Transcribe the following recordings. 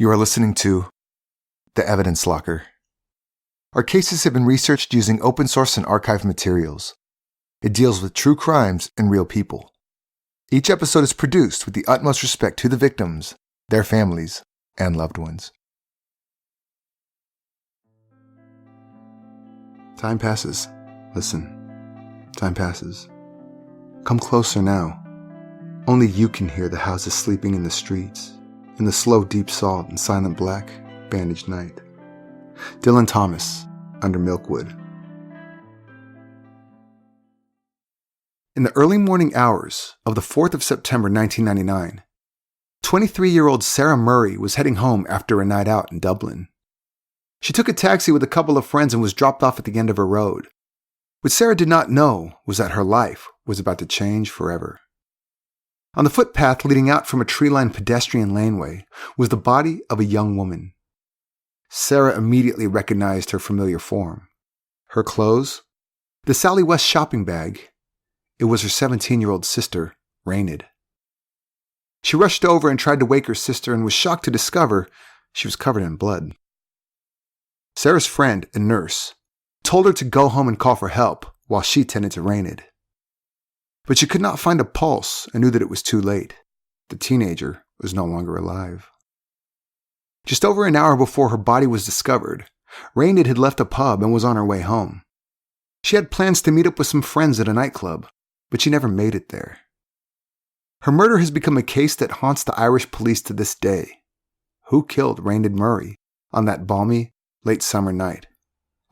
You are listening to The Evidence Locker. Our cases have been researched using open source and archive materials. It deals with true crimes and real people. Each episode is produced with the utmost respect to the victims, their families, and loved ones. Time passes. Listen. Time passes. Come closer now. Only you can hear the houses sleeping in the streets, in the slow deep salt and silent black, bandaged night. Dylan Thomas, Under Milkwood. In the early morning hours of the 4th of September 1999, 23-year-old Sarah Murray was heading home after a night out in Dublin. She took a taxi with a couple of friends and was dropped off at the end of her road. What Sarah did not know was that her life was about to change forever. On the footpath leading out from a tree-lined pedestrian laneway was the body of a young woman. Sarah immediately recognized her familiar form. Her clothes? The Sally West shopping bag. It was her 17-year-old sister, Raonaid. She rushed over and tried to wake her sister and was shocked to discover she was covered in blood. Sarah's friend, a nurse, told her to go home and call for help while she tended to Raonaid. But she could not find a pulse and knew that it was too late. The teenager was no longer alive. Just over an hour before her body was discovered, Raonaid had left a pub and was on her way home. She had plans to meet up with some friends at a nightclub, but she never made it there. Her murder has become a case that haunts the Irish police to this day. Who killed Raonaid Murray on that balmy, late summer night,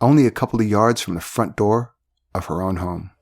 only a couple of yards from the front door of her own home?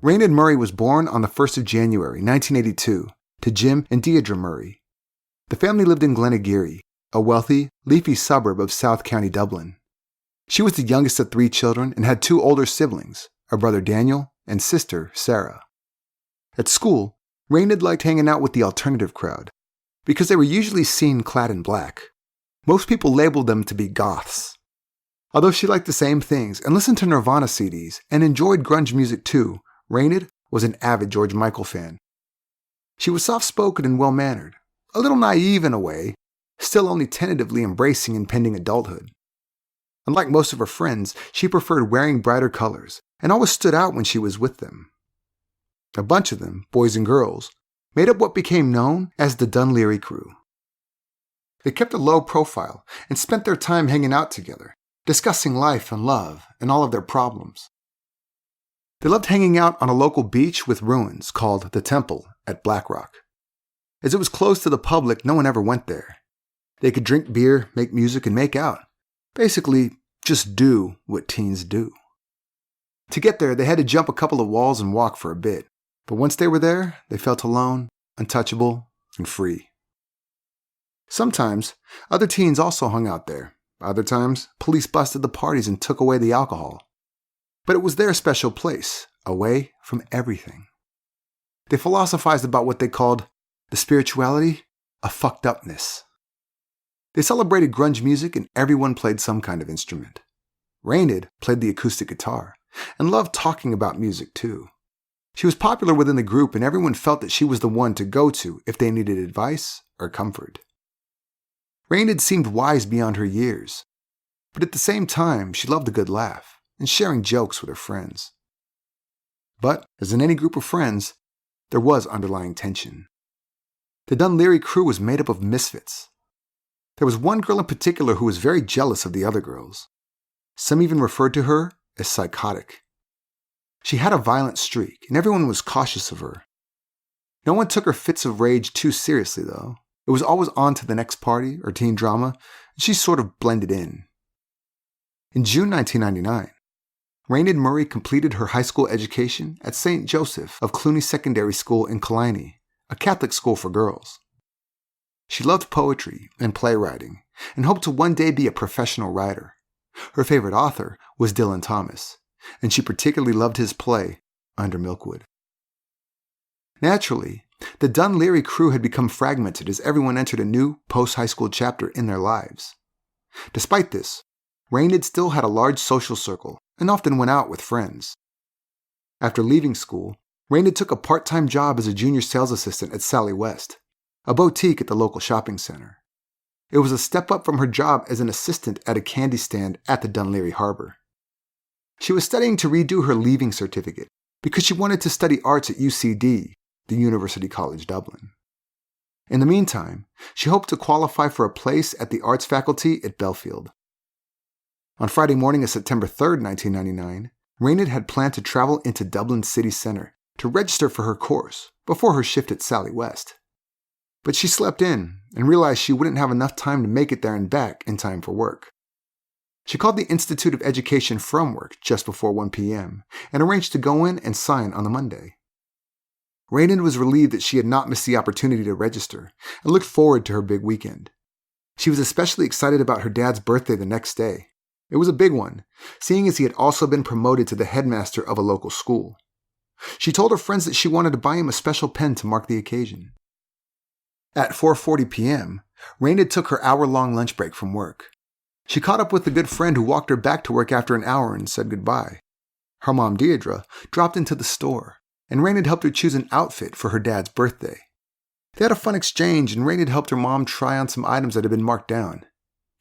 Raonaid Murray was born on the 1st of January, 1982, to Jim and Deirdre Murray. The family lived in Glen Laoghaire, a wealthy, leafy suburb of South County Dublin. She was the youngest of 3 children and had 2 older siblings, a brother Daniel and sister Sarah. At school, Raonaid liked hanging out with the alternative crowd, because they were usually seen clad in black. Most people labeled them to be goths. Although she liked the same things and listened to Nirvana CDs and enjoyed grunge music too, Raonaid was an avid George Michael fan. She was soft-spoken and well-mannered, a little naive in a way, still only tentatively embracing impending adulthood. Unlike most of her friends, she preferred wearing brighter colors and always stood out when she was with them. A bunch of them, boys and girls, made up what became known as the Dun Laoghaire Crew. They kept a low profile and spent their time hanging out together, discussing life and love and all of their problems. They loved hanging out on a local beach with ruins called the Temple at Blackrock. As it was closed to the public, no one ever went there. They could drink beer, make music, and make out. Basically, just do what teens do. To get there, they had to jump a couple of walls and walk for a bit. But once they were there, they felt alone, untouchable, and free. Sometimes, other teens also hung out there. Other times, police busted the parties and took away the alcohol. But it was their special place, away from everything. They philosophized about what they called the spirituality of fucked upness. They celebrated grunge music and everyone played some kind of instrument. Raonaid played the acoustic guitar and loved talking about music too. She was popular within the group and everyone felt that she was the one to go to if they needed advice or comfort. Raonaid seemed wise beyond her years, but at the same time she loved a good laugh and sharing jokes with her friends. But, as in any group of friends, there was underlying tension. The Dun Laoghaire Crew was made up of misfits. There was one girl in particular who was very jealous of the other girls. Some even referred to her as psychotic. She had a violent streak, and everyone was cautious of her. No one took her fits of rage too seriously, though. It was always on to the next party or teen drama, and she sort of blended in. In June 1999, Raonaid Murray completed her high school education at St. Joseph of Cluny Secondary School in Killiney, a Catholic school for girls. She loved poetry and playwriting and hoped to one day be a professional writer. Her favorite author was Dylan Thomas, and she particularly loved his play, Under Milkwood. Naturally, the Dun Laoghaire Crew had become fragmented as everyone entered a new post-high school chapter in their lives. Despite this, Raonaid still had a large social circle and often went out with friends. After leaving school, Raonaid took a part-time job as a junior sales assistant at Sally West, a boutique at the local shopping center. It was a step up from her job as an assistant at a candy stand at the Dun Laoghaire Harbor. She was studying to redo her leaving certificate because she wanted to study arts at UCD, the University College Dublin. In the meantime, she hoped to qualify for a place at the arts faculty at Belfield. On Friday morning of September 3, 1999, Raonaid had planned to travel into Dublin city centre to register for her course before her shift at Sally West. But she slept in and realized she wouldn't have enough time to make it there and back in time for work. She called the Institute of Education from work just before 1 p.m. and arranged to go in and sign on the Monday. Raonaid was relieved that she had not missed the opportunity to register and looked forward to her big weekend. She was especially excited about her dad's birthday the next day. It was a big one, seeing as he had also been promoted to the headmaster of a local school. She told her friends that she wanted to buy him a special pen to mark the occasion. At 4:40 p.m., Raonaid took her hour-long lunch break from work. She caught up with a good friend who walked her back to work after an hour and said goodbye. Her mom, Deirdre, dropped into the store, and Raonaid helped her choose an outfit for her dad's birthday. They had a fun exchange, and Raonaid helped her mom try on some items that had been marked down.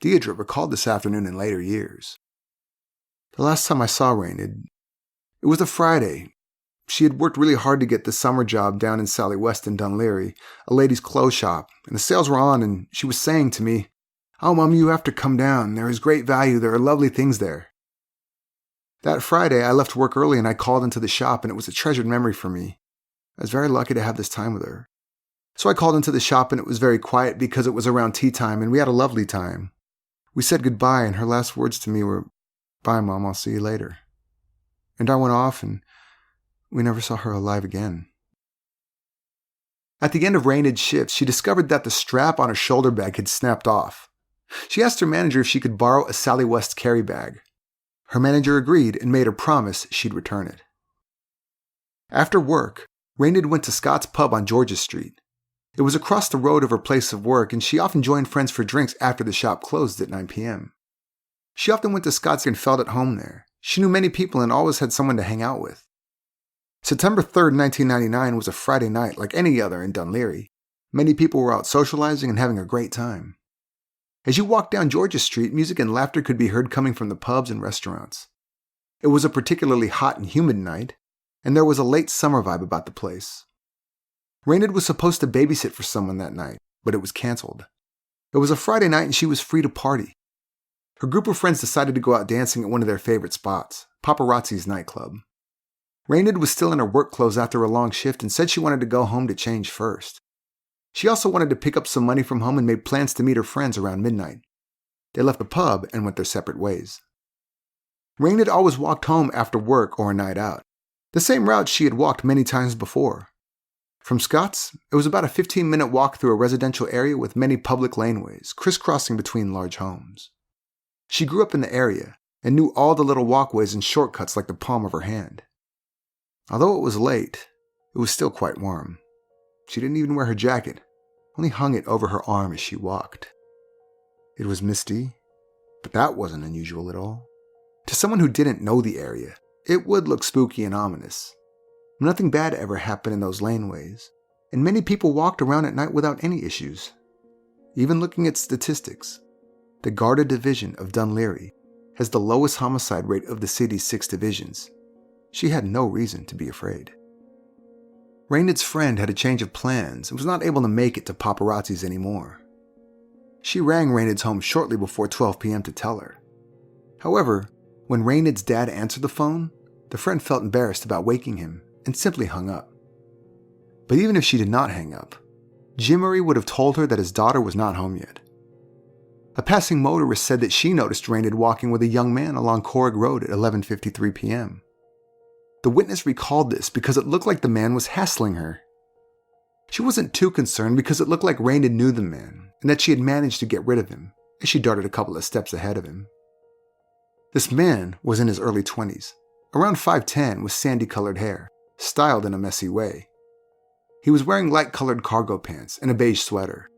Deirdre recalled this afternoon in later years. The last time I saw Raonaid, it was a Friday. She had worked really hard to get the summer job down in Sally West in Dun Laoghaire, a ladies' clothes shop, and the sales were on, and she was saying to me, "Oh, Mom, you have to come down. There is great value. There are lovely things there." That Friday, I left work early and I called into the shop, and it was a treasured memory for me. I was very lucky to have this time with her. So I called into the shop, and it was very quiet because it was around tea time, and we had a lovely time. We said goodbye, and her last words to me were, "Bye, Mom, I'll see you later." And I went off, and we never saw her alive again. At the end of Raonaid's shift, she discovered that the strap on her shoulder bag had snapped off. She asked her manager if she could borrow a Sally West carry bag. Her manager agreed and made her promise she'd return it. After work, Raonaid went to Scott's Pub on George's Street. It was across the road of her place of work, and she often joined friends for drinks after the shop closed at 9 p.m. She often went to Scott's and felt at home there. She knew many people and always had someone to hang out with. September 3rd, 1999 was a Friday night like any other in Dun Laoghaire. Many people were out socializing and having a great time. As you walked down George's Street, music and laughter could be heard coming from the pubs and restaurants. It was a particularly hot and humid night, and there was a late summer vibe about the place. Raonaid was supposed to babysit for someone that night, but it was canceled. It was a Friday night and she was free to party. Her group of friends decided to go out dancing at one of their favorite spots, Paparazzi's nightclub. Raonaid was still in her work clothes after a long shift and said she wanted to go home to change first. She also wanted to pick up some money from home and made plans to meet her friends around midnight. They left the pub and went their separate ways. Raonaid always walked home after work or a night out, the same route she had walked many times before. From Scott's, it was about a 15-minute walk through a residential area with many public laneways, crisscrossing between large homes. She grew up in the area and knew all the little walkways and shortcuts like the palm of her hand. Although it was late, it was still quite warm. She didn't even wear her jacket, only hung it over her arm as she walked. It was misty, but that wasn't unusual at all. To someone who didn't know the area, it would look spooky and ominous. Nothing bad ever happened in those laneways, and many people walked around at night without any issues. Even looking at statistics, the Garda Division of Dun Laoghaire has the lowest homicide rate of the city's 6 divisions. She had no reason to be afraid. Raonaid's friend had a change of plans and was not able to make it to Paparazzi's anymore. She rang Raonaid's home shortly before 12 p.m. to tell her. However, when Raonaid's dad answered the phone, the friend felt embarrassed about waking him and simply hung up. But even if she did not hang up, Jim Murray would have told her that his daughter was not home yet. A passing motorist said that she noticed Raonaid walking with a young man along Corrig Road at 11:53 p.m. The witness recalled this because it looked like the man was hassling her. She wasn't too concerned because it looked like Raonaid knew the man and that she had managed to get rid of him as she darted a couple of steps ahead of him. This man was in his early 20s, around 5'10", with sandy-colored hair, styled in a messy way. He was wearing light-colored cargo pants and a beige sweater.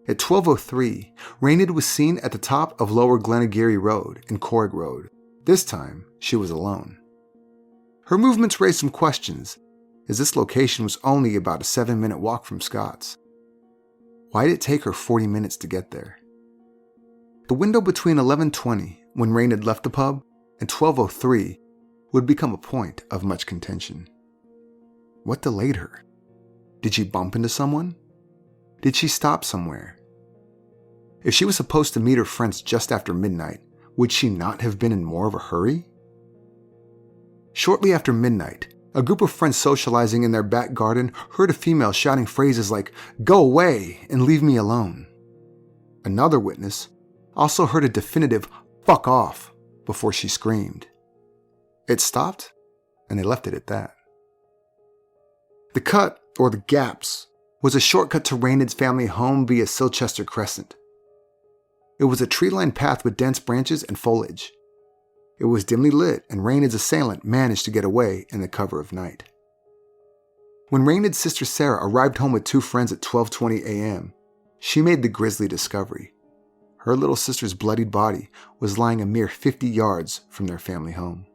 At 12:03, Raonaid was seen at the top of Lower Laoghaire Road and Corrig Road. This time, she was alone. Her movements raised some questions, as this location was only about a 7-minute walk from Scott's. Why did it take her 40 minutes to get there? The window between 11:20, when Raonaid left the pub, and 12:03 would become a point of much contention. What delayed her? Did she bump into someone? Did she stop somewhere? If she was supposed to meet her friends just after midnight, would she not have been in more of a hurry? Shortly after midnight, a group of friends socializing in their back garden heard a female shouting phrases like, "Go away and leave me alone." Another witness also heard a definitive "fuck off" before she screamed. It stopped, and they left it at that. The cut, or the gaps, was a shortcut to Raonaid's family home via Silchester Crescent. It was a tree-lined path with dense branches and foliage. It was dimly lit, and Raonaid's assailant managed to get away in the cover of night. When Raonaid's sister Sarah arrived home with 2 friends at 12:20 a.m., she made the grisly discovery. Her little sister's bloodied body was lying a mere 50 yards from their family home.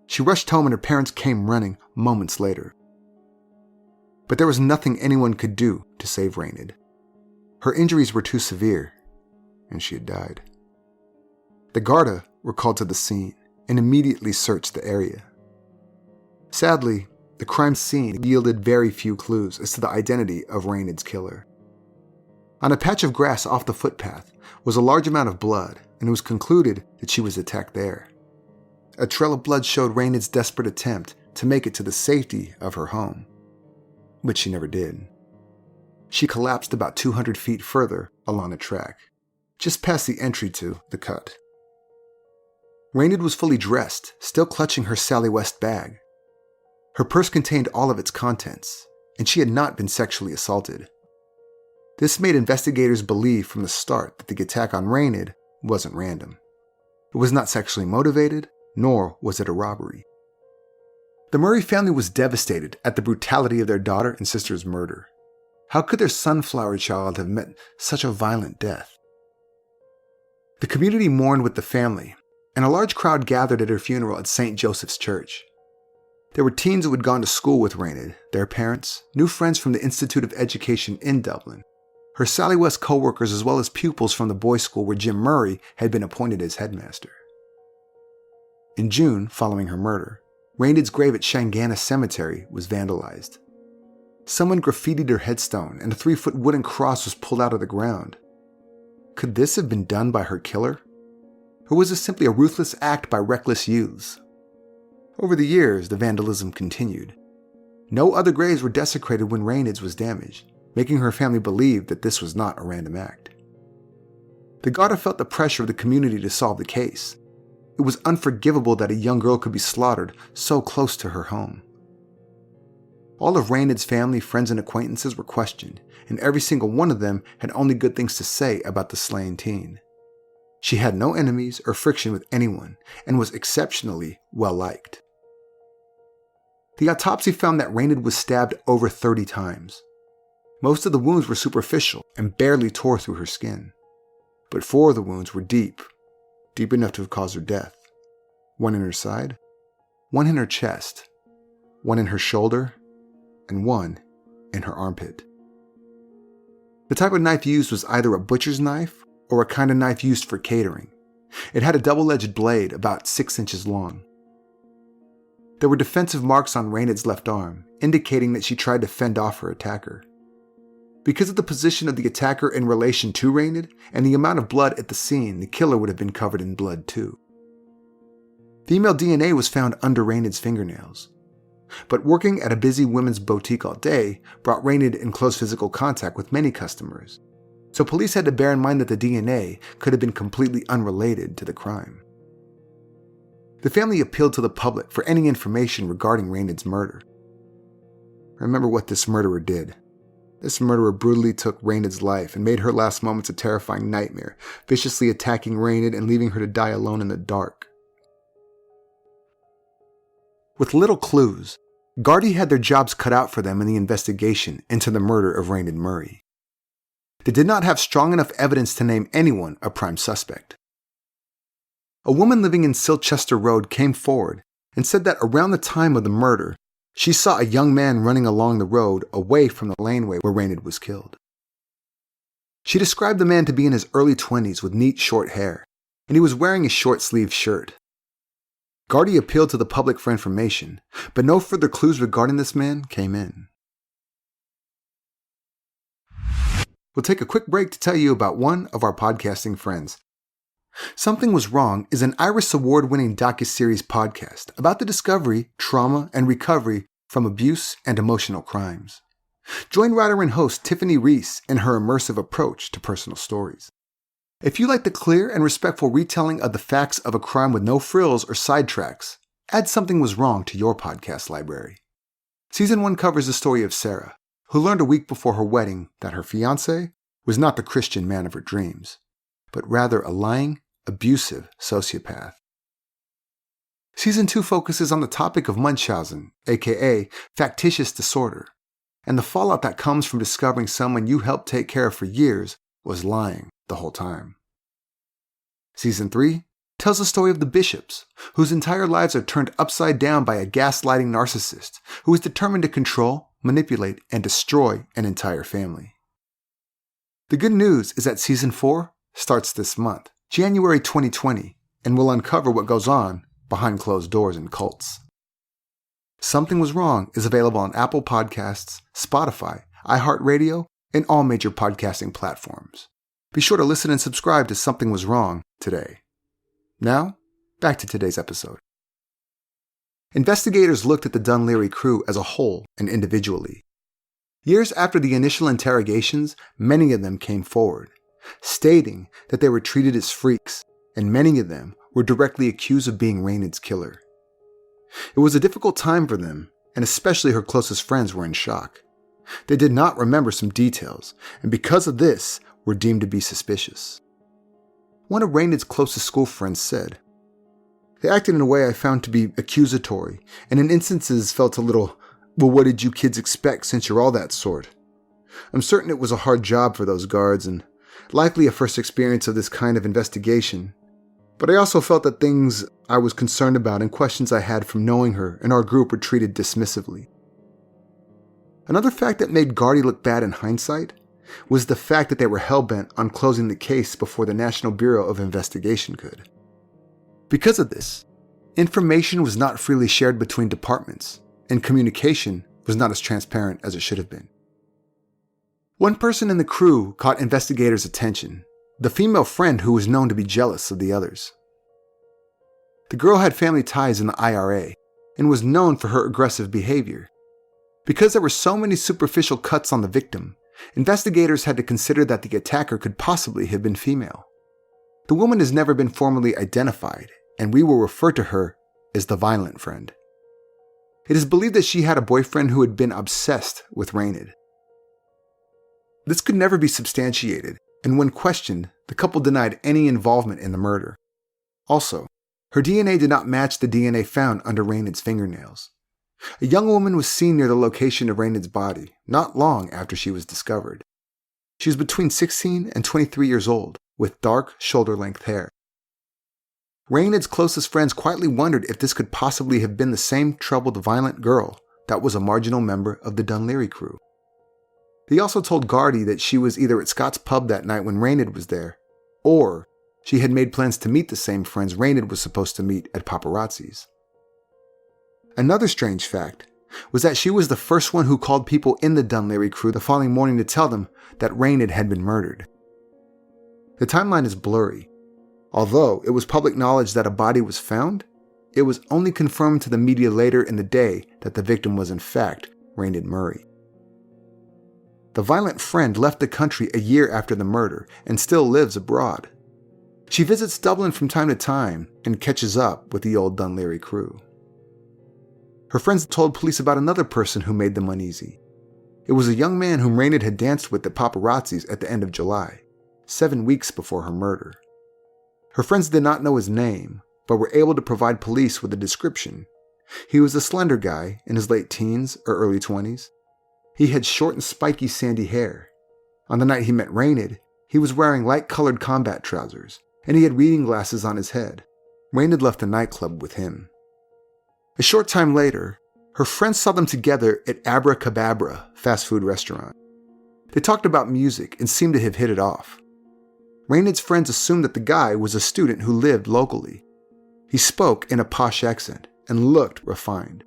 She rushed home and her parents came running moments later. But there was nothing anyone could do to save Raonaid. Her injuries were too severe, and she had died. The Garda were called to the scene and immediately searched the area. Sadly, the crime scene yielded very few clues as to the identity of Raonaid's killer. On a patch of grass off the footpath was a large amount of blood, and it was concluded that she was attacked there. A trail of blood showed Raonaid's desperate attempt to make it to the safety of her home, but she never did. She collapsed about 200 feet further along the track, just past the entry to the cut. Raonaid was fully dressed, still clutching her Sally West bag. Her purse contained all of its contents, and she had not been sexually assaulted. This made investigators believe from the start that the attack on Raonaid wasn't random. It was not sexually motivated, nor was it a robbery. The Murray family was devastated at the brutality of their daughter and sister's murder. How could their sunflower child have met such a violent death? The community mourned with the family, and a large crowd gathered at her funeral at St. Joseph's Church. There were teens who had gone to school with Raonaid, their parents, new friends from the Institute of Education in Dublin, her Sally West co-workers, as well as pupils from the boys' school where Jim Murray had been appointed as headmaster. In June, following her murder, Raonaid's grave at Shangana Cemetery was vandalized. Someone graffitied her headstone, and a 3-foot wooden cross was pulled out of the ground. Could this have been done by her killer? Or was this simply a ruthless act by reckless youths? Over the years, the vandalism continued. No other graves were desecrated when Raonaid's was damaged, making her family believe that this was not a random act. The Garda felt the pressure of the community to solve the case. It was unforgivable that a young girl could be slaughtered so close to her home. All of Raonaid's family, friends, and acquaintances were questioned, and every single one of them had only good things to say about the slain teen. She had no enemies or friction with anyone, and was exceptionally well-liked. The autopsy found that Raonaid was stabbed over 30 times. Most of the wounds were superficial and barely tore through her skin. But 4 of the wounds were deep enough to have caused her death. 1 in her side, 1 in her chest, 1 in her shoulder, and 1 in her armpit. The type of knife used was either a butcher's knife or a kind of knife used for catering. It had a double-edged blade about 6 inches long. There were defensive marks on Raonaid's left arm, indicating that she tried to fend off her attacker. Because of the position of the attacker in relation to Raonaid and the amount of blood at the scene, the killer would have been covered in blood too. Female DNA was found under Raonaid's fingernails. But working at a busy women's boutique all day brought Raonaid in close physical contact with many customers, so police had to bear in mind that the DNA could have been completely unrelated to the crime. The family appealed to the public for any information regarding Raonaid's murder. remember what this murderer did. This murderer brutally took Raonaid's life and made her last moments a terrifying nightmare, viciously attacking Raonaid and leaving her to die alone in the dark. With little clues, Gardaí had their jobs cut out for them in the investigation into the murder of Raonaid Murray. They did not have strong enough evidence to name anyone a prime suspect. A woman living in Silchester Road came forward and said that around the time of the murder, she saw a young man running along the road away from the laneway where Raonaid was killed. She described the man to be in his early 20s with neat short hair, and he was wearing a short-sleeved shirt. Gardaí appealed to the public for information, but no further clues regarding this man came in. We'll take a quick break to tell you about one of our podcasting friends. Something Was Wrong is an Iris Award-winning docuseries podcast about the discovery, trauma, and recovery from abuse and emotional crimes. Join writer and host Tiffany Reese in her immersive approach to personal stories. If you like the clear and respectful retelling of the facts of a crime with no frills or sidetracks, add Something Was Wrong to your podcast library. Season 1 covers the story of Sarah, who learned a week before her wedding that her fiancé was not the Christian man of her dreams, but rather a lying, abusive sociopath. Season 2 focuses on the topic of Munchausen, aka factitious disorder, and the fallout that comes from discovering someone you helped take care of for years was lying the whole time. Season 3 tells the story of the Bishops, whose entire lives are turned upside down by a gaslighting narcissist who is determined to control, manipulate, and destroy an entire family. The good news is that Season 4 starts this month, January 2020, and will uncover what goes on behind closed doors in cults. Something Was Wrong is available on Apple Podcasts, Spotify, iHeartRadio, and all major podcasting platforms. Be sure to listen and subscribe to Something Was Wrong today. Now, back to today's episode. Investigators looked at the Dun Laoghaire Crew as a whole and individually. Years after the initial interrogations, many of them came forward, stating that they were treated as freaks, and many of them were directly accused of being Raonaid's killer. It was a difficult time for them, and especially her closest friends were in shock. They did not remember some details, and because of this, were deemed to be suspicious. One of Raonaid's closest school friends said, "They acted in a way I found to be accusatory, and in instances felt a little, well, what did you kids expect since you're all that sort? I'm certain it was a hard job for those guards, and likely a first experience of this kind of investigation. But I also felt that things I was concerned about and questions I had from knowing her and our group were treated dismissively." Another fact that made Gardaí look bad in hindsight was the fact that they were hell-bent on closing the case before the National Bureau of Investigation could. Because of this, information was not freely shared between departments, and communication was not as transparent as it should have been. One person in the crew caught investigators' attention, the female friend who was known to be jealous of the others. The girl had family ties in the IRA and was known for her aggressive behavior. Because there were so many superficial cuts on the victim, investigators had to consider that the attacker could possibly have been female. The woman has never been formally identified, and we will refer to her as the violent friend. It is believed that she had a boyfriend who had been obsessed with Raonaid. This could never be substantiated, and when questioned, the couple denied any involvement in the murder. Also, her DNA did not match the DNA found under Raonaid's fingernails. A young woman was seen near the location of Raonaid's body, not long after she was discovered. She was between 16 and 23 years old, with dark, shoulder-length hair. Raonaid's closest friends quietly wondered if this could possibly have been the same troubled, violent girl that was a marginal member of the Dun Laoghaire Crew. They also told Gardaí that she was either at Scott's pub that night when Raonaid was there, or she had made plans to meet the same friends Raonaid was supposed to meet at Paparazzi's. Another strange fact was that she was the first one who called people in the Dun Laoghaire Crew the following morning to tell them that Raonaid had been murdered. The timeline is blurry. Although it was public knowledge that a body was found, it was only confirmed to the media later in the day that the victim was in fact Raonaid Murray. The violent friend left the country a year after the murder and still lives abroad. She visits Dublin from time to time and catches up with the old Dun Laoghaire Crew. Her friends told police about another person who made them uneasy. It was a young man whom Raonaid had danced with at paparazzi's at the end of July, 7 weeks before her murder. Her friends did not know his name, but were able to provide police with a description. He was a slender guy in his late teens or early 20s. He had short and spiky sandy hair. On the night he met Raonaid, he was wearing light-colored combat trousers, and he had reading glasses on his head. Raonaid left the nightclub with him. A short time later, her friends saw them together at Abracababra fast food restaurant. They talked about music and seemed to have hit it off. Raonaid's friends assumed that the guy was a student who lived locally. He spoke in a posh accent and looked refined.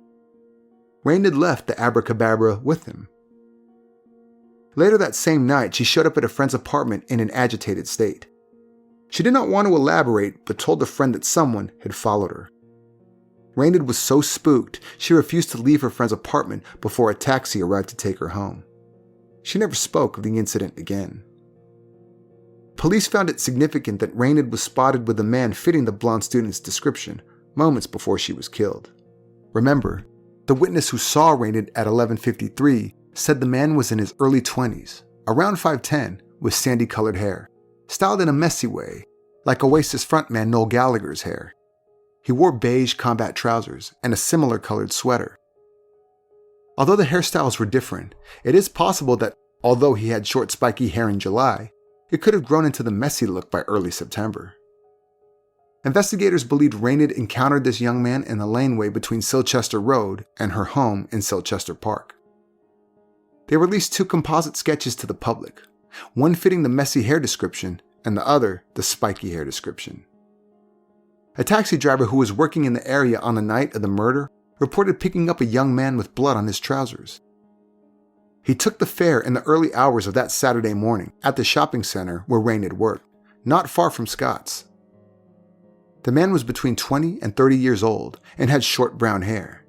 Raonaid left the Abracababra with him. Later that same night, she showed up at a friend's apartment in an agitated state. She did not want to elaborate, but told a friend that someone had followed her. Raonaid was so spooked, she refused to leave her friend's apartment before a taxi arrived to take her home. She never spoke of the incident again. Police found it significant that Raonaid was spotted with a man fitting the blonde student's description moments before she was killed. Remember, the witness who saw Raonaid at 11:53 said the man was in his early 20s, around 5'10", with sandy-colored hair, styled in a messy way, like Oasis frontman Noel Gallagher's hair. He wore beige combat trousers and a similar colored sweater. Although the hairstyles were different, it is possible that, although he had short spiky hair in July, it could have grown into the messy look by early September. Investigators believed Raonaid encountered this young man in the laneway between Silchester Road and her home in Silchester Park. They released 2 composite sketches to the public, one fitting the messy hair description and the other the spiky hair description. A taxi driver who was working in the area on the night of the murder reported picking up a young man with blood on his trousers. He took the fare in the early hours of that Saturday morning at the shopping center where Raonaid worked, not far from Scott's. The man was between 20 and 30 years old and had short brown hair.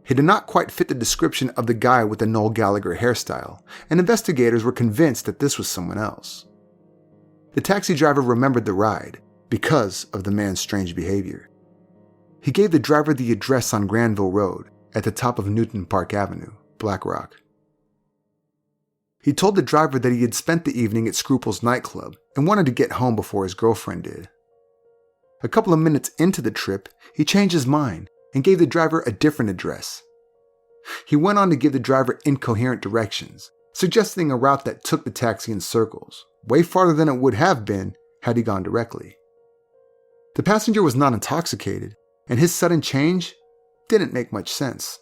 He did not quite fit the description of the guy with the Noel Gallagher hairstyle, and investigators were convinced that this was someone else. The taxi driver remembered the ride because of the man's strange behavior. He gave the driver the address on Granville Road at the top of Newton Park Avenue, Black Rock. He told the driver that he had spent the evening at Scruple's nightclub and wanted to get home before his girlfriend did. A couple of minutes into the trip, he changed his mind and gave the driver a different address. He went on to give the driver incoherent directions, suggesting a route that took the taxi in circles, way farther than it would have been had he gone directly. The passenger was not intoxicated, and his sudden change didn't make much sense.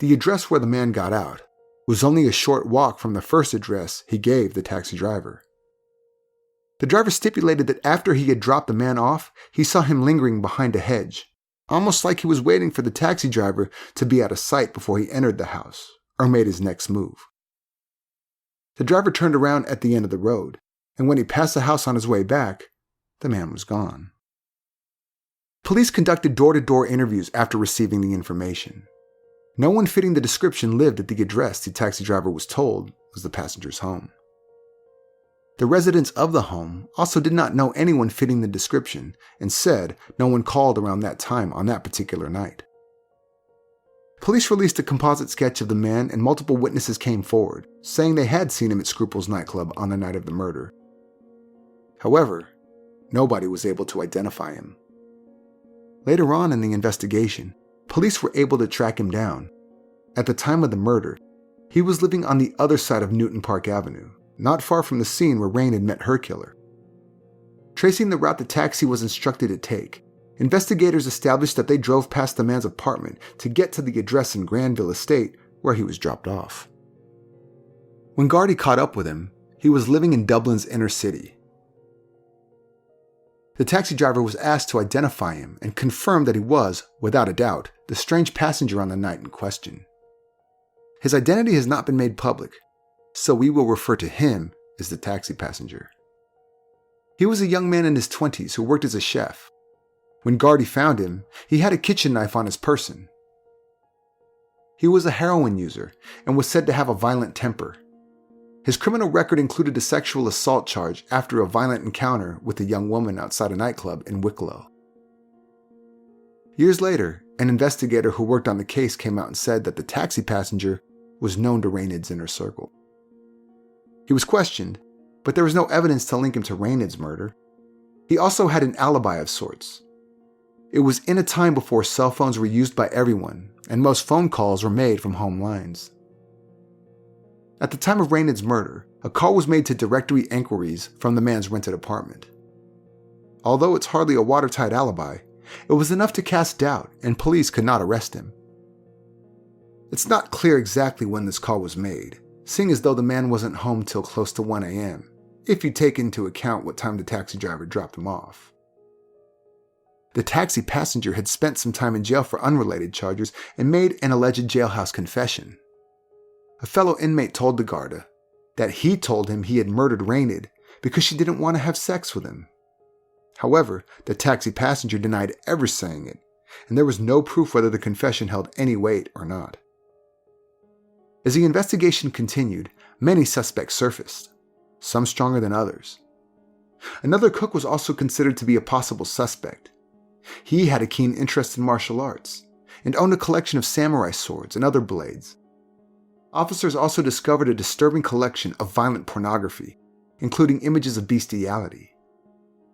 The address where the man got out was only a short walk from the first address he gave the taxi driver. The driver stipulated that after he had dropped the man off, he saw him lingering behind a hedge, almost like he was waiting for the taxi driver to be out of sight before he entered the house or made his next move. The driver turned around at the end of the road, and when he passed the house on his way back, the man was gone. Police conducted door-to-door interviews after receiving the information. No one fitting the description lived at the address the taxi driver was told was the passenger's home. The residents of the home also did not know anyone fitting the description and said no one called around that time on that particular night. Police released a composite sketch of the man and multiple witnesses came forward, saying they had seen him at Scruple's nightclub on the night of the murder. However, nobody was able to identify him. Later on in the investigation, police were able to track him down. At the time of the murder, he was living on the other side of Newton Park Avenue, not far from the scene where Raonaid met her killer. Tracing the route the taxi was instructed to take, investigators established that they drove past the man's apartment to get to the address in Granville Estate where he was dropped off. When Garda caught up with him, he was living in Dublin's inner city. The taxi driver was asked to identify him and confirmed that he was, without a doubt, the strange passenger on the night in question. His identity has not been made public, so we will refer to him as the taxi passenger. He was a young man in his 20s who worked as a chef. When Garda found him, he had a kitchen knife on his person. He was a heroin user and was said to have a violent temper. His criminal record included a sexual assault charge after a violent encounter with a young woman outside a nightclub in Wicklow. Years later, an investigator who worked on the case came out and said that the taxi passenger was known to Raonaid's inner circle. He was questioned, but there was no evidence to link him to Raonaid's murder. He also had an alibi of sorts. It was in a time before cell phones were used by everyone, and most phone calls were made from home lines. At the time of Raonaid's murder, a call was made to directory inquiries from the man's rented apartment. Although it's hardly a watertight alibi, it was enough to cast doubt, and police could not arrest him. It's not clear exactly when this call was made, seeing as though the man wasn't home till close to 1 a.m., if you take into account what time the taxi driver dropped him off. The taxi passenger had spent some time in jail for unrelated charges and made an alleged jailhouse confession. A fellow inmate told the Garda that he told him he had murdered Raonaid because she didn't want to have sex with him. However, the taxi passenger denied ever saying it, and there was no proof whether the confession held any weight or not. As the investigation continued, many suspects surfaced, some stronger than others. Another cook was also considered to be a possible suspect. He had a keen interest in martial arts and owned a collection of samurai swords and other blades. Officers also discovered a disturbing collection of violent pornography, including images of bestiality.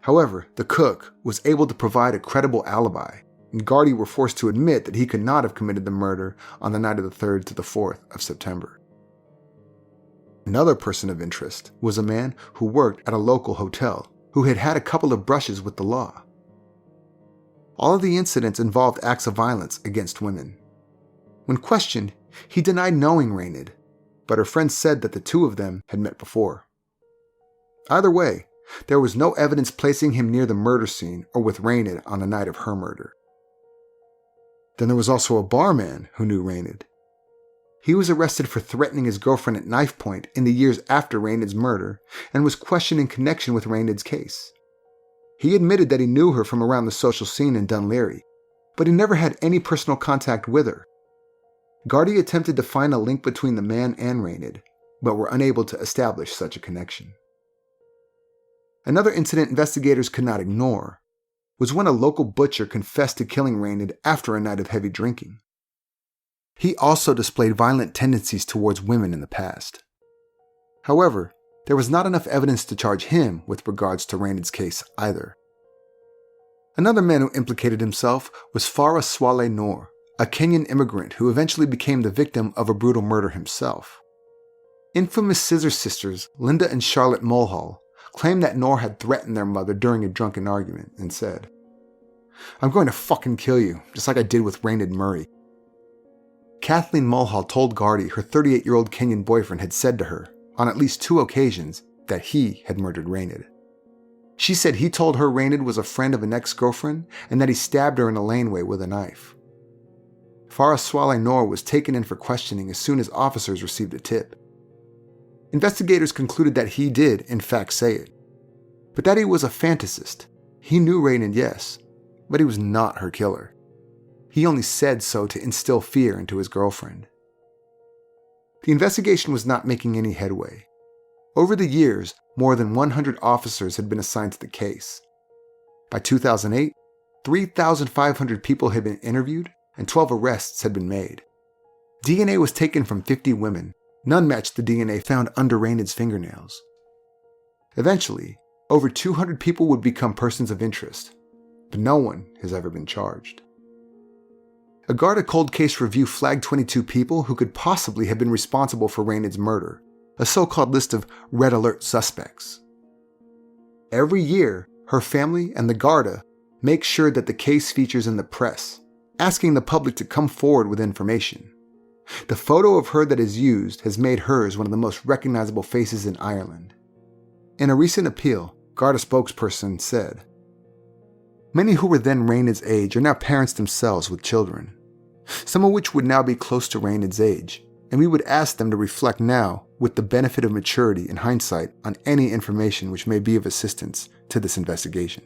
However, the cook was able to provide a credible alibi, and Gardaí were forced to admit that he could not have committed the murder on the night of the 3rd to the 4th of September. Another person of interest was a man who worked at a local hotel who had had a couple of brushes with the law. All of the incidents involved acts of violence against women. When questioned, he denied knowing Raonaid, but her friends said that the two of them had met before. Either way, there was no evidence placing him near the murder scene or with Raonaid on the night of her murder. Then there was also a barman who knew Raonaid. He was arrested for threatening his girlfriend at knife point in the years after Raonaid's murder and was questioned in connection with Raonaid's case. He admitted that he knew her from around the social scene in Dun Laoghaire, but he never had any personal contact with her. Gardaí attempted to find a link between the man and Raonaid, but were unable to establish such a connection. Another incident investigators could not ignore was when a local butcher confessed to killing Raonaid after a night of heavy drinking. He also displayed violent tendencies towards women in the past. However, there was not enough evidence to charge him with regards to Raonaid's case either. Another man who implicated himself was Farah Swaleh Noor, a Kenyan immigrant who eventually became the victim of a brutal murder himself. Infamous Scissor Sisters Linda and Charlotte Mulhall claimed that Noor had threatened their mother during a drunken argument and said, "I'm going to fucking kill you, just like I did with Raonaid Murray." Kathleen Mulhall told Gardaí her 38-year-old Kenyan boyfriend had said to her, on at least 2 occasions, that he had murdered Raonaid. She said he told her Raonaid was a friend of an ex-girlfriend and that he stabbed her in a laneway with a knife. Farah Swaleh Noor was taken in for questioning as soon as officers received a tip. Investigators concluded that he did, in fact, say it, but that he was a fantasist. He knew Raonaid, yes, but he was not her killer. He only said so to instill fear into his girlfriend. The investigation was not making any headway. Over the years, more than 100 officers had been assigned to the case. By 2008, 3,500 people had been interviewed and 12 arrests had been made. DNA was taken from 50 women. None matched the DNA found under Raonaid's fingernails. Eventually, over 200 people would become persons of interest, but no one has ever been charged. A Garda cold case review flagged 22 people who could possibly have been responsible for Raonaid's murder, a so-called list of red alert suspects. Every year, her family and the Garda make sure that the case features in the press, asking the public to come forward with information. The photo of her that is used has made hers one of the most recognizable faces in Ireland. In a recent appeal, Garda spokesperson said, "Many who were then Raonaid's age are now parents themselves with children, some of which would now be close to Raonaid's age, and we would ask them to reflect now with the benefit of maturity and hindsight on any information which may be of assistance to this investigation."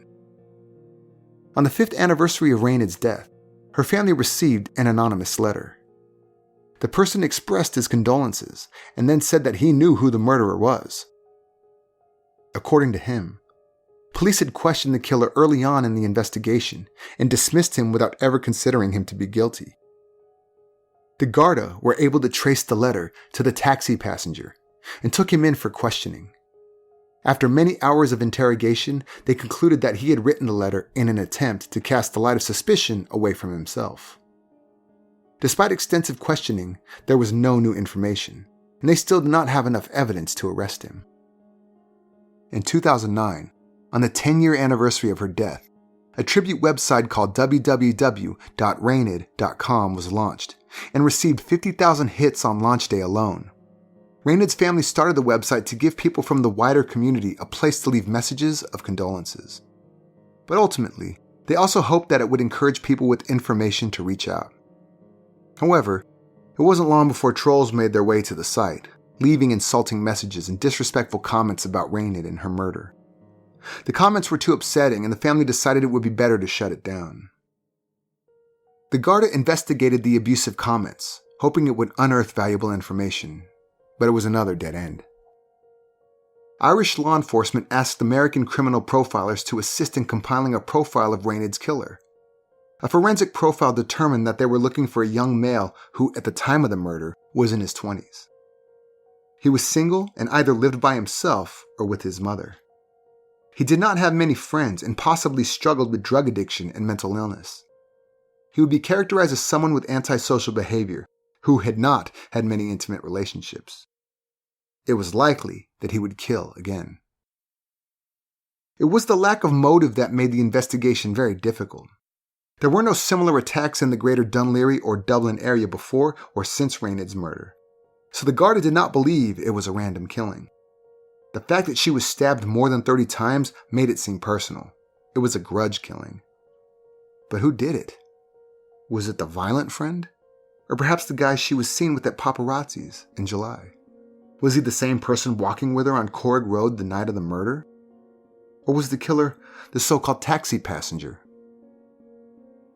On the 5th anniversary of Raonaid's death, her family received an anonymous letter. The person expressed his condolences and then said that he knew who the murderer was. According to him, Police had questioned the killer early on in the investigation and dismissed him without ever considering him to be guilty. The Garda were able to trace the letter to the taxi passenger and took him in for questioning. After many hours of interrogation, they concluded that he had written the letter in an attempt to cast the light of suspicion away from himself. Despite extensive questioning, there was no new information, and they still did not have enough evidence to arrest him. In 2009, on the 10-year anniversary of her death, a tribute website called www.raonaid.com was launched and received 50,000 hits on launch day alone. Raonaid's family started the website to give people from the wider community a place to leave messages of condolences. But ultimately, they also hoped that it would encourage people with information to reach out. However, it wasn't long before trolls made their way to the site, leaving insulting messages and disrespectful comments about Raonaid and her murder. The comments were too upsetting, and the family decided it would be better to shut it down. The Garda investigated the abusive comments, hoping it would unearth valuable information, but it was another dead end. Irish law enforcement asked American criminal profilers to assist in compiling a profile of Raonaid's killer. A forensic profile determined that they were looking for a young male who, at the time of the murder, was in his 20s. He was single and either lived by himself or with his mother. He did not have many friends and possibly struggled with drug addiction and mental illness. He would be characterized as someone with antisocial behavior who had not had many intimate relationships. It was likely that he would kill again. It was the lack of motive that made the investigation very difficult. There were no similar attacks in the greater Dun Laoghaire or Dublin area before or since Raonaid's murder, so the Garda did not believe it was a random killing. The fact that she was stabbed more than 30 times made it seem personal. It was a grudge killing. But who did it? Was it the violent friend? Or perhaps the guy she was seen with at paparazzi's in July? Was he the same person walking with her on Corrig Road the night of the murder? Or was the killer the so-called taxi passenger?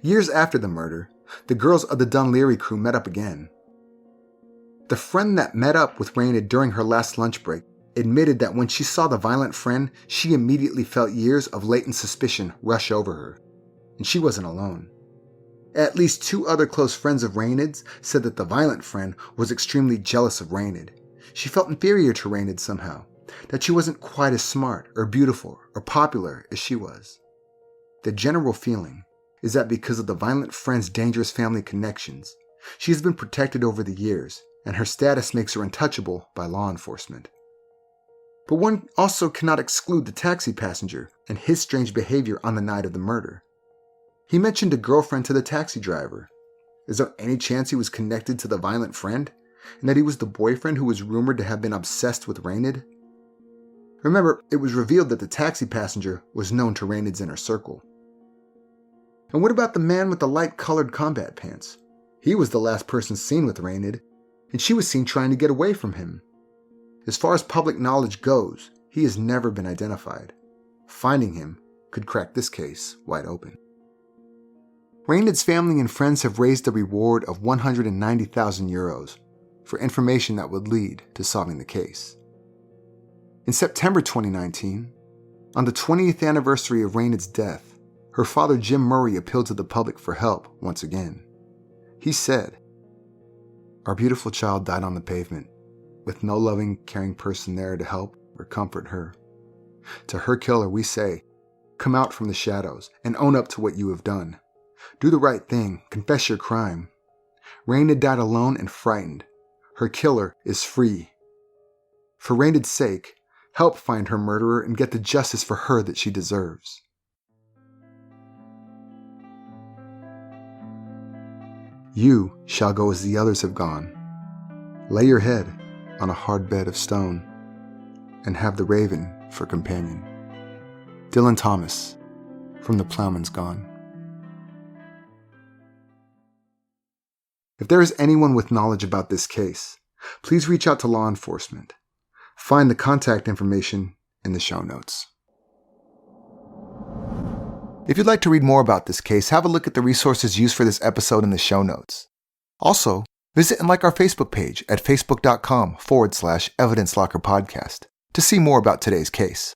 Years after the murder, the girls of the Dun Laoghaire Crew met up again. The friend that met up with Raonaid during her last lunch break admitted that when she saw the violent friend, she immediately felt years of latent suspicion rush over her, and she wasn't alone. At least 2 other close friends of Raonaid's said that the violent friend was extremely jealous of Raonaid. She felt inferior to Raonaid somehow, that she wasn't quite as smart or beautiful or popular as she was. The general feeling is that because of the violent friend's dangerous family connections, she has been protected over the years, and her status makes her untouchable by law enforcement. But one also cannot exclude the taxi passenger and his strange behavior on the night of the murder. He mentioned a girlfriend to the taxi driver. Is there any chance he was connected to the violent friend, and that he was the boyfriend who was rumored to have been obsessed with Raonaid? Remember, it was revealed that the taxi passenger was known to Raonaid's inner circle. And what about the man with the light-colored combat pants? He was the last person seen with Raonaid, and she was seen trying to get away from him. As far as public knowledge goes, he has never been identified. Finding him could crack this case wide open. Raonaid's family and friends have raised a reward of 190,000 euros for information that would lead to solving the case. In September 2019, on the 20th anniversary of Raonaid's death, her father Jim Murray appealed to the public for help once again. He said, "Our beautiful child died on the pavement, with no loving, caring person there to help or comfort her. To her killer we say, come out from the shadows and own up to what you have done. Do the right thing, confess your crime. Raonaid died alone and frightened. Her killer is free. For Raonaid's sake, help find her murderer and get the justice for her that she deserves." You shall go as the others have gone. Lay your head on a hard bed of stone, and have the raven for companion. Dylan Thomas, from The Plowman's Gone. If there is anyone with knowledge about this case, please reach out to law enforcement. Find the contact information in the show notes. If you'd like to read more about this case, have a look at the resources used for this episode in the show notes. Also, visit and like our Facebook page at facebook.com/Evidence Locker Podcast to see more about today's case.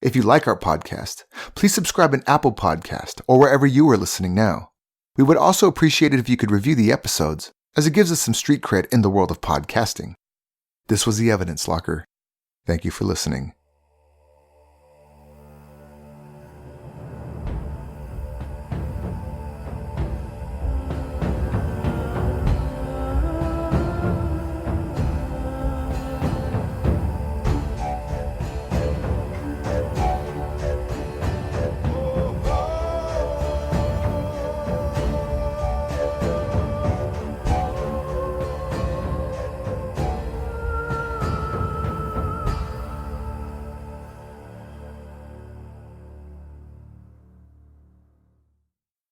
If you like our podcast, please subscribe in Apple Podcast or wherever you are listening now. We would also appreciate it if you could review the episodes, as it gives us some street cred in the world of podcasting. This was The Evidence Locker. Thank you for listening.